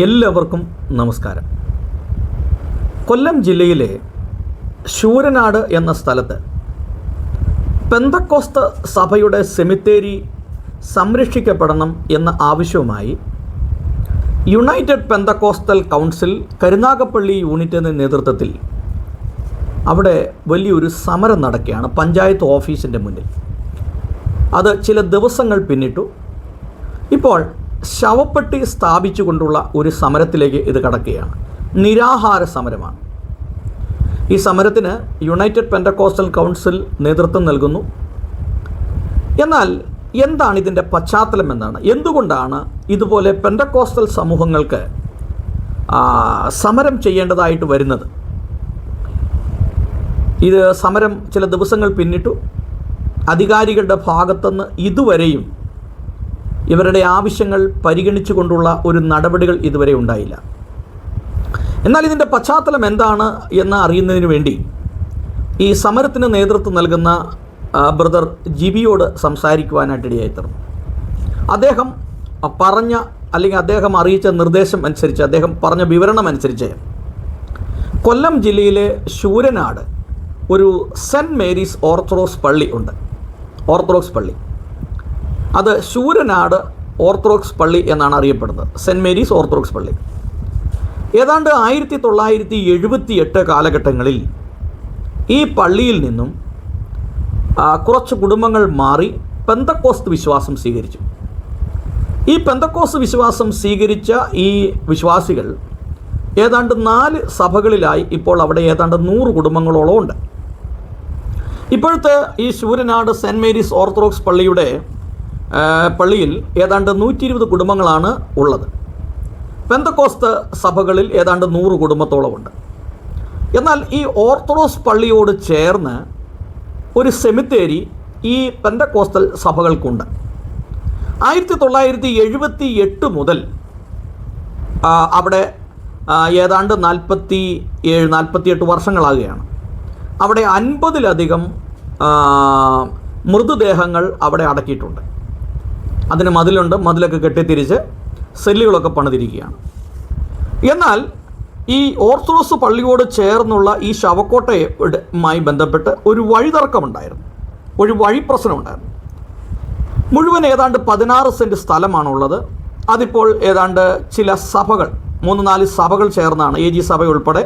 എല്ലാവർക്കും നമസ്കാരം. കൊല്ലം ജില്ലയിലെ ശൂരനാട് എന്ന സ്ഥലത്ത് പെന്തക്കോസ്ത് സഭയുടെ സെമിത്തേരി സംരക്ഷിക്കപ്പെടണം എന്ന ആവശ്യവുമായി യുണൈറ്റഡ് പെന്തക്കോസ്റ്റൽ കൗൺസിൽ കരുനാഗപ്പള്ളി യൂണിറ്റിൻ്റെ നേതൃത്വത്തിൽ അവിടെ വലിയൊരു സമരം നടക്കുകയാണ് പഞ്ചായത്ത് ഓഫീസിൻ്റെ മുന്നിൽ. അത് ചില ദിവസങ്ങൾ പിന്നിട്ടു. ഇപ്പോൾ ശവപ്പെട്ടി സ്ഥാപിച്ചുകൊണ്ടുള്ള ഒരു സമരത്തിലേക്ക് ഇത് കടക്കുകയാണ്. നിരാഹാര സമരമാണ്. ഈ സമരത്തിന് യുണൈറ്റഡ് പെന്തക്കോസ്റ്റൽ കൗൺസിൽ നേതൃത്വം നൽകുന്നു. എന്നാൽ എന്താണ് ഇതിൻ്റെ പശ്ചാത്തലം എന്നാണ്? എന്തുകൊണ്ടാണ് ഇതുപോലെ പെന്തക്കോസ്റ്റൽ സമൂഹങ്ങൾക്ക് സമരം ചെയ്യേണ്ടതായിട്ട് വരുന്നത്? ഇത് സമരം ചില ദിവസങ്ങൾ പിന്നിട്ടു. അധികാരികളുടെ ഭാഗത്തുനിന്ന് ഇതുവരെയും ഇവരുടെ ആവശ്യങ്ങൾ പരിഗണിച്ചുകൊണ്ടുള്ള ഒരു നടപടികൾ ഇതുവരെ ഉണ്ടായില്ല. എന്നാൽ ഇതിൻ്റെ പശ്ചാത്തലം എന്താണ് എന്ന് അറിയുന്നതിന് വേണ്ടി ഈ സമരത്തിന് നേതൃത്വം നൽകുന്ന ബ്രദർ ജിബിയോട് സംസാരിക്കുവാനായിട്ടിടയായി തീർന്നു. അദ്ദേഹം അദ്ദേഹം അറിയിച്ച നിർദ്ദേശം അനുസരിച്ച്, അദ്ദേഹം പറഞ്ഞ വിവരണം അനുസരിച്ച് കൊല്ലം ജില്ലയിലെ ശൂരനാട് ഒരു സെൻറ്റ് മേരീസ് ഓർത്തഡോക്സ് പള്ളി ഉണ്ട്. ഓർത്തഡോക്സ് പള്ളി, അത് ശൂരനാട് ഓർത്തഡോക്സ് പള്ളി എന്നാണ് അറിയപ്പെടുന്നത്. സെൻറ്റ് മേരീസ് ഓർത്തഡോക്സ് പള്ളി ഏതാണ്ട് 1978 കാലഘട്ടങ്ങളിൽ ഈ പള്ളിയിൽ നിന്നും കുറച്ച് കുടുംബങ്ങൾ മാറി പെന്തക്കോസ്ത് വിശ്വാസം സ്വീകരിച്ചു. ഈ പെന്തക്കോസ്ത് വിശ്വാസം സ്വീകരിച്ച ഈ വിശ്വാസികൾ ഏതാണ്ട് 4 സഭകളിലായി ഇപ്പോൾ അവിടെ ഏതാണ്ട് 100 കുടുംബങ്ങളോളം ഉണ്ട്. ഇപ്പോഴത്തെ ഈ ശൂരനാട് സെൻറ്റ് മേരീസ് ഓർത്തഡോക്സ് പള്ളിയിൽ ഏതാണ്ട് 120 കുടുംബങ്ങളാണ് ഉള്ളത്. പെന്തക്കോസ്ത് സഭകളിൽ ഏതാണ്ട് 100 കുടുംബത്തോളം ഉണ്ട്. എന്നാൽ ഈ ഓർത്തഡോക്സ് പള്ളിയോട് ചേർന്ന് ഒരു സെമിത്തേരി ഈ പെന്തക്കോസ്റ്റൽ സഭകൾക്കുണ്ട്. 1978 മുതൽ അവിടെ ഏതാണ്ട് 47-48 വർഷങ്ങളാകുകയാണ്. അവിടെ 50-ലധികം മൃതദേഹങ്ങൾ അവിടെ അടക്കിയിട്ടുണ്ട്. അതിന് മതിലുണ്ട്. മതിലൊക്കെ കെട്ടിത്തിരിച്ച് സെല്ലുകളൊക്കെ പണിതിരിക്കുകയാണ്. എന്നാൽ ഈ ഓർത്തഡോക്സ് പള്ളിയോട് ചേർന്നുള്ള ഈ ശവക്കോട്ടയുമായി ബന്ധപ്പെട്ട് ഒരു വഴിതർക്കമുണ്ടായിരുന്നു, ഒരു വഴി പ്രശ്നമുണ്ടായിരുന്നു. മുഴുവൻ ഏതാണ്ട് 16 സെൻറ്റ് സ്ഥലമാണുള്ളത്. അതിപ്പോൾ ഏതാണ്ട് ചില സഭകൾ, 3-4 സഭകൾ ചേർന്നാണ്, AG സഭ ഉൾപ്പെടെ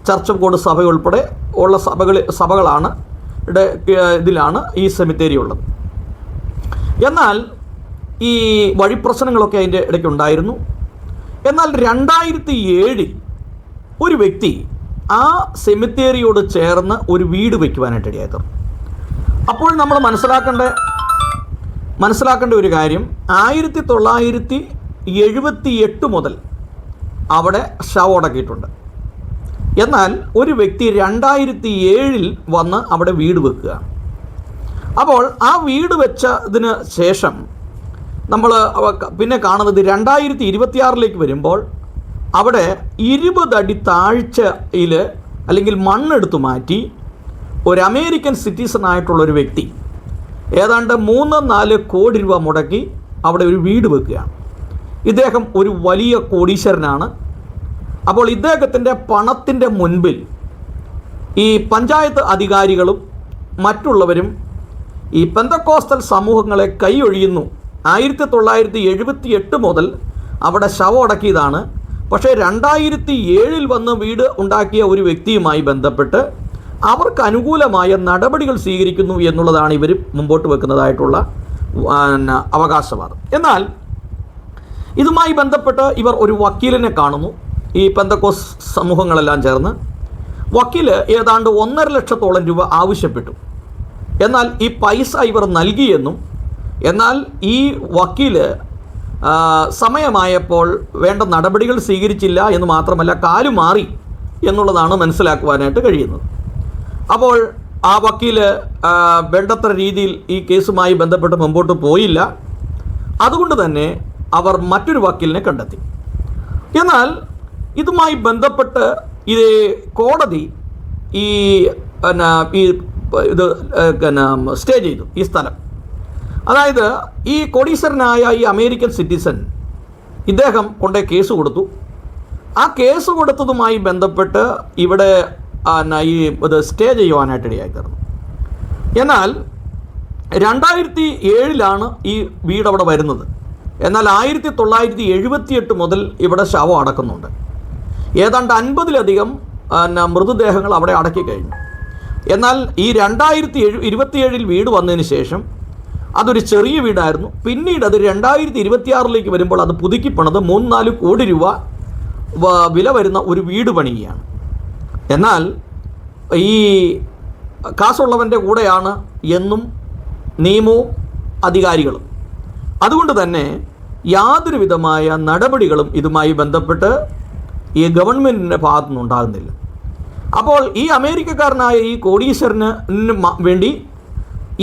ചർച്ച് ഓഫ് ഗോഡ് സഭ ഉൾപ്പെടെ ഉള്ള സഭകളാണ് ഇതിലാണ് ഈ സെമിത്തേരി ഉള്ളത്. എന്നാൽ ഈ വഴിപ്രശ്നങ്ങളൊക്കെ അതിൻ്റെ ഇടയ്ക്കുണ്ടായിരുന്നു. എന്നാൽ 2007 ഒരു വ്യക്തി ആ സെമിത്തേരിയോട് ചേർന്ന് ഒരു വീട് വയ്ക്കുവാനായിട്ടിടയായി തീർന്നു. അപ്പോൾ നമ്മൾ മനസ്സിലാക്കേണ്ട ഒരു കാര്യം, 1978 മുതൽ അവിടെ ശവം അടക്കിയിട്ടുണ്ട്. എന്നാൽ ഒരു വ്യക്തി 2007 വന്ന് അവിടെ വീട് വെക്കുകയാണ്. അപ്പോൾ ആ വീട് വെച്ചതിന് ശേഷം നമ്മൾ പിന്നെ കാണുന്നത് 2026 വരുമ്പോൾ അവിടെ 20 അടി താഴ്ചയിൽ അല്ലെങ്കിൽ മണ്ണെടുത്തു മാറ്റി ഒരു അമേരിക്കൻ സിറ്റിസൺ ആയിട്ടുള്ളൊരു വ്യക്തി ഏതാണ്ട് 3-4 കോടി രൂപ മുടക്കി അവിടെ ഒരു വീട് വെക്കുകയാണ്. ഇദ്ദേഹം ഒരു വലിയ കോടീശ്വരനാണ്. അപ്പോൾ ഇദ്ദേഹത്തിൻ്റെ പണത്തിൻ്റെ മുൻപിൽ ഈ പഞ്ചായത്ത് അധികാരികളും മറ്റുള്ളവരും ഈ പെന്തക്കോസ്റ്റൽ സമൂഹങ്ങളെ കൈയൊഴിയുന്നു. 1978 മുതൽ അവിടെ ശവം അടക്കിയതാണ്. പക്ഷേ 2007 വന്ന് വീട് ഉണ്ടാക്കിയ ഒരു വ്യക്തിയുമായി ബന്ധപ്പെട്ട് അവർക്ക് അനുകൂലമായ നടപടികൾ സ്വീകരിക്കുന്നു എന്നുള്ളതാണ് ഇവർ മുമ്പോട്ട് വെക്കുന്നതായിട്ടുള്ള അവകാശവാദം. എന്നാൽ ഇതുമായി ബന്ധപ്പെട്ട് ഇവർ ഒരു വക്കീലിനെ കാണുന്നു. ഈ പെന്തക്കോസ് സമൂഹങ്ങളെല്ലാം ചേർന്ന് വക്കീൽ ഏതാണ്ട് 1.5 ലക്ഷത്തോളം രൂപ ആവശ്യപ്പെട്ടു. എന്നാൽ ഈ പൈസ ഇവർ നൽകിയെന്നും, എന്നാൽ ഈ വക്കീൽ സമയമായപ്പോൾ വേണ്ട നടപടികൾ സ്വീകരിച്ചില്ല എന്ന് മാത്രമല്ല കാലുമാറി എന്നുള്ളതാണ് മനസ്സിലാക്കുവാനായിട്ട് കഴിയുന്നത്. അപ്പോൾ ആ വക്കീൽ വേണ്ടത്ര രീതിയിൽ ഈ കേസുമായി ബന്ധപ്പെട്ട് മുമ്പോട്ട് പോയില്ല. അതുകൊണ്ട് തന്നെ അവർ മറ്റൊരു വക്കീലിനെ കണ്ടെത്തി. എന്നാൽ ഇതുമായി ബന്ധപ്പെട്ട് ഇത് കോടതി ഇത് സ്റ്റേ ചെയ്തു ഈ സ്ഥലം. അതായത് ഈ കോടീശ്വരനായ ഈ അമേരിക്കൻ സിറ്റിസൺ ഇദ്ദേഹം കൊണ്ടേ കേസ് കൊടുത്തു. ആ കേസ് കൊടുത്തതുമായി ബന്ധപ്പെട്ട് ഇവിടെ ഈ ഇത് സ്റ്റേ ചെയ്യുവാനായിട്ട് ഇടയായിത്തീർന്നു. എന്നാൽ 2007 ഈ വീട് അവിടെ വരുന്നത്. എന്നാൽ 1978 മുതൽ ഇവിടെ ശവം അടക്കുന്നുണ്ട്. ഏതാണ്ട് 50-ലധികം മൃതദേഹങ്ങൾ അവിടെ അടക്കി കഴിഞ്ഞു. എന്നാൽ ഈ 2027 വീട് വന്നതിന് ശേഷം അതൊരു ചെറിയ വീടായിരുന്നു. പിന്നീട് അത് 2026 വരുമ്പോൾ അത് പുതുക്കിപ്പണത് 3-4 കോടി രൂപ വില വരുന്ന ഒരു വീട് പണിയുകയാണ്. എന്നാൽ ഈ കാശുള്ളവൻ്റെ കൂടെയാണ് എന്നും നിയമവും അധികാരികളും. അതുകൊണ്ട് തന്നെ യാതൊരു വിധമായ നടപടികളും ഇതുമായി ബന്ധപ്പെട്ട് ഈ ഗവൺമെൻറ്റിൻ്റെ ഭാഗത്തുനിന്ന് ഉണ്ടാകുന്നില്ല. അപ്പോൾ ഈ അമേരിക്കക്കാരനായ ഈ കോടീശ്വരന് വേണ്ടി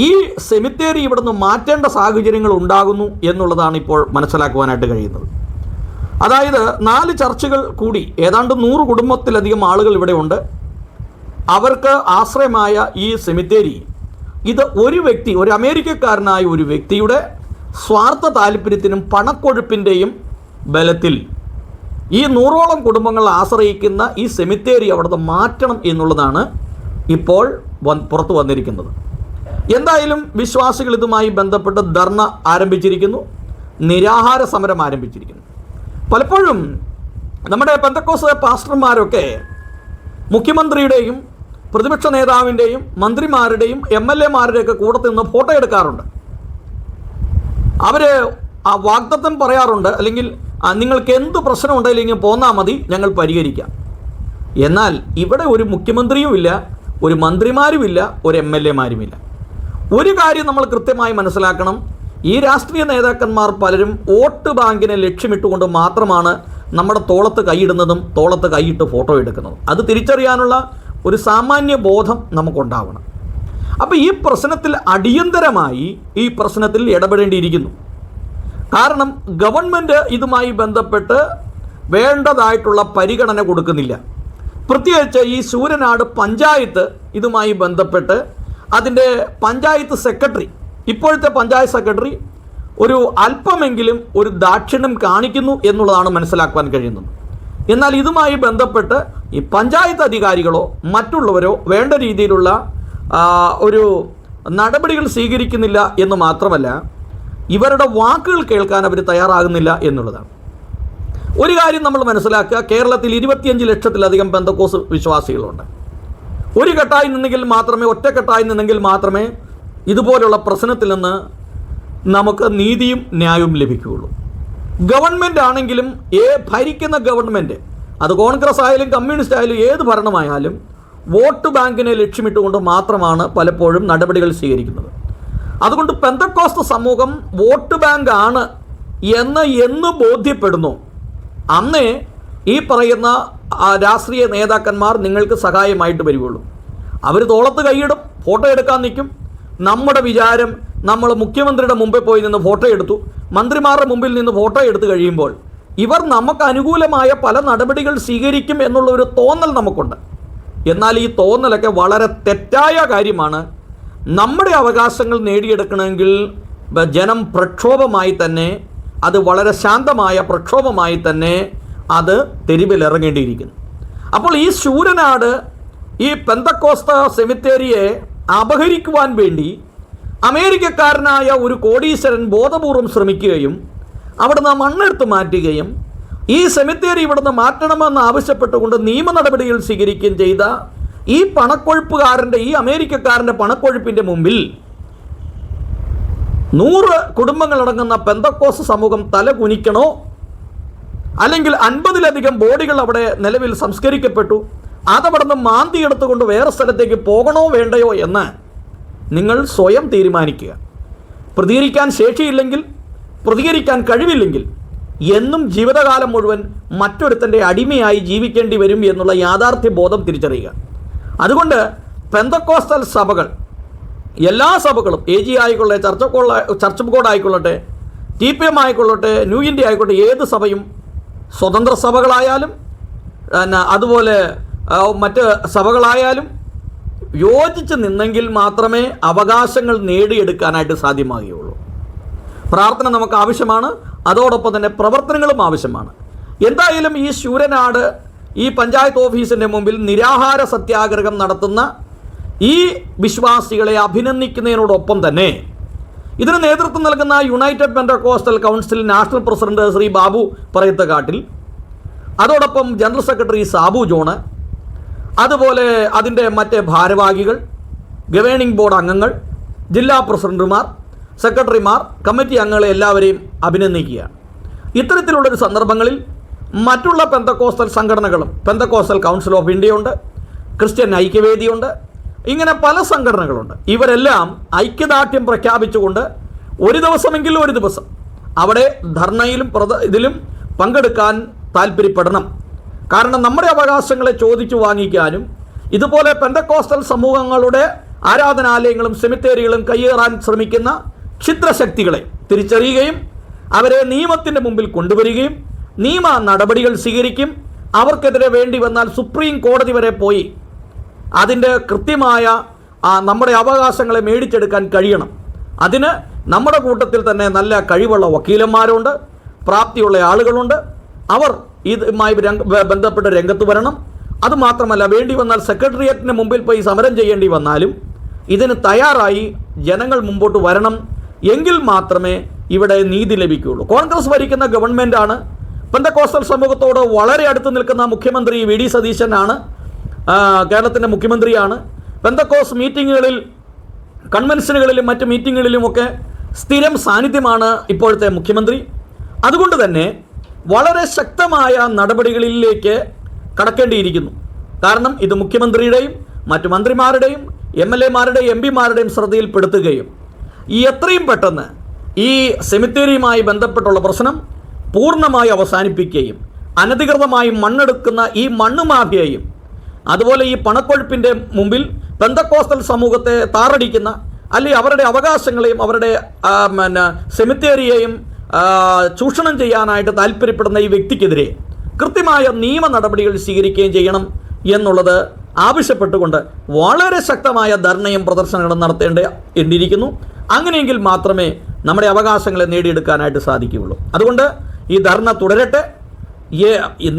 ഈ സെമിത്തേരി ഇവിടെ നിന്ന് മാറ്റേണ്ട സാഹചര്യങ്ങൾ ഉണ്ടാകുന്നു എന്നുള്ളതാണ് ഇപ്പോൾ മനസ്സിലാക്കുവാനായിട്ട് കഴിയുന്നത്. അതായത് 4 ചർച്ചുകൾ കൂടി ഏതാണ്ട് 100 കുടുംബത്തിലധികം ആളുകൾ ഇവിടെ ഉണ്ട്. അവർക്ക് ആശ്രയമായ ഈ സെമിത്തേരി ഇത് ഒരു അമേരിക്കക്കാരനായ ഒരു വ്യക്തിയുടെ സ്വാർത്ഥ താല്പര്യത്തിനും പണക്കൊഴുപ്പിൻ്റെയും ബലത്തിൽ ഈ 100ഓളം കുടുംബങ്ങൾ ആശ്രയിക്കുന്ന ഈ സെമിത്തേരി അവിടുന്ന് മാറ്റണം എന്നുള്ളതാണ് ഇപ്പോൾ പുറത്തു വന്നിരിക്കുന്നത്. എന്തായാലും വിശ്വാസികൾ ഇതുമായി ബന്ധപ്പെട്ട് ധർണ ആരംഭിച്ചിരിക്കുന്നു, നിരാഹാര സമരം ആരംഭിച്ചിരിക്കുന്നു. പലപ്പോഴും നമ്മുടെ പെന്തക്കോസ്ത് പാസ്റ്റർമാരൊക്കെ മുഖ്യമന്ത്രിയുടെയും പ്രതിപക്ഷ നേതാവിൻ്റെയും മന്ത്രിമാരുടെയും MLA-മാരുടെയൊക്കെ കൂടെ നിന്ന് ഫോട്ടോ എടുക്കാറുണ്ട്. അവർ ആ വാഗ്ദത്തം പറയാറുണ്ട്, അല്ലെങ്കിൽ നിങ്ങൾക്ക് എന്ത് പ്രശ്നം ഉണ്ടെങ്കിലും പോന്നാൽ മതി, ഞങ്ങൾ പരിഹരിക്കാം. എന്നാൽ ഇവിടെ ഒരു മുഖ്യമന്ത്രിയുമില്ല, ഒരു മന്ത്രിമാരുമില്ല, ഒരു MLA-മാരുമില്ല. ഒരു കാര്യം നമ്മൾ കൃത്യമായി മനസ്സിലാക്കണം. ഈ രാഷ്ട്രീയ നേതാക്കന്മാർ പലരും വോട്ട് ബാങ്കിനെ ലക്ഷ്യമിട്ടുകൊണ്ട് മാത്രമാണ് നമ്മുടെ തോളത്ത് കൈയിടുന്നതും തോളത്ത് കൈയിട്ട് ഫോട്ടോ എടുക്കുന്നതും. അത് തിരിച്ചറിയാനുള്ള ഒരു സാമാന്യ ബോധം നമുക്കുണ്ടാവണം. അപ്പോൾ ഈ പ്രശ്നത്തിൽ അടിയന്തരമായി ഈ പ്രശ്നത്തിൽ ഇടപെടേണ്ടിയിരിക്കുന്നു. കാരണം ഗവൺമെൻറ് ഇതുമായി ബന്ധപ്പെട്ട് വേണ്ടതായിട്ടുള്ള പരിഗണന കൊടുക്കുന്നില്ല. പ്രത്യേകിച്ച് ഈ ശൂരനാട് പഞ്ചായത്ത് ഇതുമായി ബന്ധപ്പെട്ട് അതിൻ്റെ പഞ്ചായത്ത് സെക്രട്ടറി, ഇപ്പോഴത്തെ പഞ്ചായത്ത് സെക്രട്ടറി ഒരു അല്പമെങ്കിലും ഒരു ദാക്ഷിണ്യം കാണിക്കുന്നു എന്നുള്ളതാണ് മനസ്സിലാക്കാൻ കഴിയുന്നത്. എന്നാൽ ഇതുമായി ബന്ധപ്പെട്ട് ഈ പഞ്ചായത്ത് അധികാരികളോ മറ്റുള്ളവരോ വേണ്ട രീതിയിലുള്ള ഒരു നടപടികൾ സ്വീകരിക്കുന്നില്ല എന്ന് മാത്രമല്ല, ഇവരുടെ വാക്കുകൾ കേൾക്കാൻ അവർ തയ്യാറാകുന്നില്ല എന്നുള്ളതാണ്. ഒരു കാര്യം നമ്മൾ മനസ്സിലാക്കുക, കേരളത്തിൽ 25 ലക്ഷത്തിലധികം പെന്തക്കോസ്ത് വിശ്വാസികളുണ്ട്. ഒരു കെട്ടായി നിന്നെങ്കിൽ മാത്രമേ, ഒറ്റക്കെട്ടായി നിന്നെങ്കിൽ മാത്രമേ ഇതുപോലുള്ള പ്രശ്നത്തിൽ നിന്ന് നമുക്ക് നീതിയും ന്യായവും ലഭിക്കുകയുള്ളൂ. ഗവൺമെൻറ് ആണെങ്കിലും ഭരിക്കുന്ന ഗവൺമെൻറ്, അത് കോൺഗ്രസ് ആയാലും കമ്മ്യൂണിസ്റ്റ് ആയാലും ഏത് ഭരണമായാലും വോട്ട് ബാങ്കിനെ ലക്ഷ്യമിട്ടുകൊണ്ട് മാത്രമാണ് പലപ്പോഴും നടപടികൾ സ്വീകരിക്കുന്നത്. അതുകൊണ്ട് പെന്തക്കോസ്ത് സമൂഹം വോട്ട് ബാങ്ക് ആണ് എന്ന് ബോധ്യപ്പെടുന്നു, അന്നേ ഈ പറയുന്ന രാഷ്ട്രീയ നേതാക്കന്മാർ നിങ്ങൾക്ക് സഹായമായിട്ട് വരികയുള്ളൂ. അവർ തോളത്ത് കൈയിടും, ഫോട്ടോ എടുക്കാൻ നിൽക്കും. നമ്മുടെ വിചാരം നമ്മൾ മുഖ്യമന്ത്രിയുടെ മുമ്പിൽ പോയി നിന്ന് ഫോട്ടോ എടുത്തു, മന്ത്രിമാരുടെ മുമ്പിൽ നിന്ന് ഫോട്ടോ എടുത്തു കഴിയുമ്പോൾ ഇവർ നമുക്ക് അനുകൂലമായ പല നടപടികൾ സ്വീകരിക്കും എന്നുള്ള ഒരു തോന്നൽ നമുക്കുണ്ട്. എന്നാൽ ഈ തോന്നലൊക്കെ വളരെ തെറ്റായ കാര്യമാണ്. നമ്മുടെ അവകാശങ്ങൾ നേടിയെടുക്കണമെങ്കിൽ ജനം പ്രക്ഷോഭമായി തന്നെ, അത് വളരെ ശാന്തമായ പ്രക്ഷോഭമായി തന്നെ അത് തെരുവിലിറങ്ങേണ്ടിയിരിക്കുന്നു. അപ്പോൾ ഈ ശൂരനാട് ഈ പെന്തക്കോസ്ത് സെമിത്തേരിയെ അപഹരിക്കുവാൻ വേണ്ടി അമേരിക്കക്കാരനായ ഒരു കോടീശ്വരൻ ബോധപൂർവം ശ്രമിക്കുകയും അവിടുന്ന് മണ്ണെടുത്ത് മാറ്റുകയും ഈ സെമിത്തേരി ഇവിടുന്ന് മാറ്റണമെന്ന് ആവശ്യപ്പെട്ടുകൊണ്ട് നിയമ നടപടികൾ സ്വീകരിക്കുകയും ചെയ്ത ഈ പണക്കൊഴുപ്പുകാരൻ്റെ, ഈ അമേരിക്കക്കാരൻ്റെ പണക്കൊഴുപ്പിൻ്റെ മുമ്പിൽ 100 കുടുംബങ്ങളടങ്ങുന്ന പെന്തക്കോസ്ത് സമൂഹം തല കുനിക്കണോ, അല്ലെങ്കിൽ 50-ലധികം ബോഡികൾ അവിടെ നിലവിൽ സംസ്കരിക്കപ്പെട്ടു, അതവിടുന്ന് മാന്തി എടുത്തുകൊണ്ട് വേറെ സ്ഥലത്തേക്ക് പോകണോ വേണ്ടയോ എന്ന് നിങ്ങൾ സ്വയം തീരുമാനിക്കുക. പ്രതികരിക്കാൻ ശേഷിയില്ലെങ്കിൽ, പ്രതികരിക്കാൻ കഴിവില്ലെങ്കിൽ എന്നും ജീവിതകാലം മുഴുവൻ മറ്റൊരുത്തൻ്റെ അടിമയായി ജീവിക്കേണ്ടി വരും എന്നുള്ള യാഥാർത്ഥ്യ ബോധം തിരിച്ചറിയുക. അതുകൊണ്ട് പെന്തക്കോസ്തൽ സഭകൾ, എല്ലാ സഭകളും, AG ആയിക്കൊള്ളട്ടെ, ചർച്ച് ബോർഡ് ആയിക്കൊള്ളട്ടെ, TPM ആയിക്കൊള്ളട്ടെ, ന്യൂ ഇന്ത്യ ആയിക്കോട്ടെ, ഏത് സഭയും സ്വതന്ത്ര സഭകളായാലും അതുപോലെ മറ്റ് സഭകളായാലും യോജിച്ച് നിന്നെങ്കിൽ മാത്രമേ അവകാശങ്ങൾ നേടിയെടുക്കാനായിട്ട് സാധ്യമാകുകയുള്ളൂ. പ്രാർത്ഥന നമുക്ക് ആവശ്യമാണ്, അതോടൊപ്പം തന്നെ പ്രവർത്തനങ്ങളും ആവശ്യമാണ്. എന്തായാലും ഈ ശൂരനാട് ഈ പഞ്ചായത്ത് ഓഫീസിൻ്റെ മുമ്പിൽ നിരാഹാര സത്യാഗ്രഹം നടത്തുന്ന ഈ വിശ്വാസികളെ അഭിനന്ദിക്കുന്നതിനോടൊപ്പം തന്നെ ഇതിന് നേതൃത്വം നൽകുന്ന united pentecostal council national president Shri Babu Parayathakkattil, അതോടൊപ്പം ജനറൽ സെക്രട്ടറി സാബു ജോണ്, അതുപോലെ അതിൻ്റെ മറ്റ് ഭാരവാഹികൾ, ഗവേണിംഗ് ബോർഡ് അംഗങ്ങൾ, ജില്ലാ പ്രസിഡന്റുമാർ, സെക്രട്ടറിമാർ, കമ്മിറ്റി അംഗങ്ങളെ എല്ലാവരെയും അഭിനന്ദിക്കുകയാണ്. ഇത്തരത്തിലുള്ളൊരു സന്ദർഭങ്ങളിൽ മറ്റുള്ള പെന്തക്കോസ്റ്റൽ സംഘടനകളും, പെന്തക്കോസ്റ്റൽ കൗൺസിൽ ഓഫ് ഇന്ത്യയുണ്ട്, ക്രിസ്ത്യൻ ഐക്യവേദിയുണ്ട്, ഇങ്ങനെ പല സംഘടനകളുണ്ട്. ഇവരെല്ലാം ഐക്യദാർഢ്യം പ്രഖ്യാപിച്ചുകൊണ്ട് ഒരു ദിവസം അവിടെ ധർണയിലും ഇതിലും പങ്കെടുക്കാൻ താല്പര്യപ്പെടണം. കാരണം നമ്മുടെ അവകാശങ്ങളെ ചോദിച്ചു വാങ്ങിക്കാനും ഇതുപോലെ പെന്തക്കോസ്റ്റൽ സമൂഹങ്ങളുടെ ആരാധനാലയങ്ങളും സെമിത്തേരികളും കയ്യേറാൻ ശ്രമിക്കുന്ന ക്ഷുദ്രശക്തികളെ തിരിച്ചറിയുകയും അവരെ നിയമത്തിൻ്റെ മുമ്പിൽ കൊണ്ടുവരികയും നിയമ നടപടികൾ സ്വീകരിക്കും. അവർക്കെതിരെ വേണ്ടി വന്നാൽ സുപ്രീം കോടതി വരെ പോയി അതിൻ്റെ കൃത്യമായ നമ്മുടെ അവകാശങ്ങളെ മേടിച്ചെടുക്കാൻ കഴിയണം. അതിന് നമ്മുടെ കൂട്ടത്തിൽ തന്നെ നല്ല കഴിവുള്ള വക്കീലന്മാരുണ്ട്, പ്രാപ്തിയുള്ള ആളുകളുണ്ട്. അവർ ഇതുമായി ബന്ധപ്പെട്ട് രംഗത്ത് വരണം. അതുമാത്രമല്ല, വേണ്ടി വന്നാൽ സെക്രട്ടേറിയറ്റിന് മുമ്പിൽ പോയി സമരം ചെയ്യേണ്ടി വന്നാലും ഇതിന് തയ്യാറായി ജനങ്ങൾ മുമ്പോട്ട് വരണം. എങ്കിൽ മാത്രമേ ഇവിടെ നീതി ലഭിക്കുകയുള്ളൂ. കോൺഗ്രസ് ഭരിക്കുന്ന ഗവൺമെൻറ്റാണ്. പെന്തക്കോസ്റ്റൽ സമൂഹത്തോട് വളരെ അടുത്ത് നിൽക്കുന്ന മുഖ്യമന്ത്രി വി ഡി സതീശനാണ്, കേരളത്തിൻ്റെ മുഖ്യമന്ത്രിയാണ്. പെന്തക്കോസ് മീറ്റിങ്ങുകളിൽ, കൺവെൻഷനുകളിലും മറ്റ് മീറ്റിങ്ങുകളിലുമൊക്കെ സ്ഥിരം സാന്നിധ്യമാണ് ഇപ്പോഴത്തെ മുഖ്യമന്ത്രി. അതുകൊണ്ട് തന്നെ വളരെ ശക്തമായ നടപടികളിലേക്ക് കടക്കേണ്ടിയിരിക്കുന്നു. കാരണം ഇത് മുഖ്യമന്ത്രിയുടെയും മറ്റു മന്ത്രിമാരുടെയും MLA-മാരുടെയും MP-മാരുടെയും ശ്രദ്ധയിൽപ്പെടുത്തുകയും എത്രയും പെട്ടെന്ന് ഈ സെമിത്തേരിയുമായി ബന്ധപ്പെട്ടുള്ള പ്രശ്നം പൂർണ്ണമായി അവസാനിപ്പിക്കുകയും അനധികൃതമായി മണ്ണെടുക്കുന്ന ഈ മണ്ണ് മാഫിയയും അതുപോലെ ഈ പണക്കൊഴുപ്പിൻ്റെ മുമ്പിൽ പെന്തക്കോസ്റ്റൽ സമൂഹത്തെ താറടിക്കുന്ന, അല്ലെങ്കിൽ അവരുടെ അവകാശങ്ങളെയും അവരുടെ സെമിത്തേരിയെയും ചൂഷണം ചെയ്യാനായിട്ട് താല്പര്യപ്പെടുന്ന ഈ വ്യക്തിക്കെതിരെ കൃത്യമായ നിയമ നടപടികൾ സ്വീകരിക്കുകയും ചെയ്യണം എന്നുള്ളത് ആവശ്യപ്പെട്ടുകൊണ്ട് വളരെ ശക്തമായ ധർണയും പ്രദർശനങ്ങളും നടത്തേണ്ടിയിരിക്കുന്നു. അങ്ങനെയെങ്കിൽ മാത്രമേ നമ്മുടെ അവകാശങ്ങളെ നേടിയെടുക്കാനായിട്ട് സാധിക്കുകയുള്ളൂ. അതുകൊണ്ട് ഈ ധർണ തുടരട്ടെ.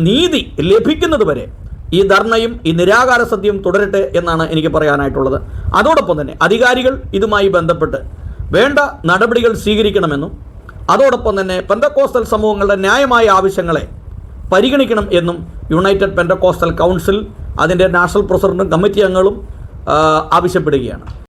നീതി ലഭിക്കുന്നത് വരെ ഈ ധർണയും ഈ നിരാകാര സത്യവും തുടരട്ടെ എന്നാണ് എനിക്ക് പറയാനായിട്ടുള്ളത്. അതോടൊപ്പം തന്നെ അധികാരികൾ ഇതുമായി ബന്ധപ്പെട്ട് വേണ്ട നടപടികൾ സ്വീകരിക്കണമെന്നും അതോടൊപ്പം തന്നെ പെന്തക്കോസ്റ്റൽ സമൂഹങ്ങളുടെ ന്യായമായ ആവശ്യങ്ങളെ പരിഗണിക്കണം എന്നും യുണൈറ്റഡ് പെന്തക്കോസ്റ്റൽ കൗൺസിൽ അതിൻ്റെ നാഷണൽ പ്രസിഡന്റും കമ്മിറ്റി അംഗങ്ങളും ആവശ്യപ്പെടുകയാണ്.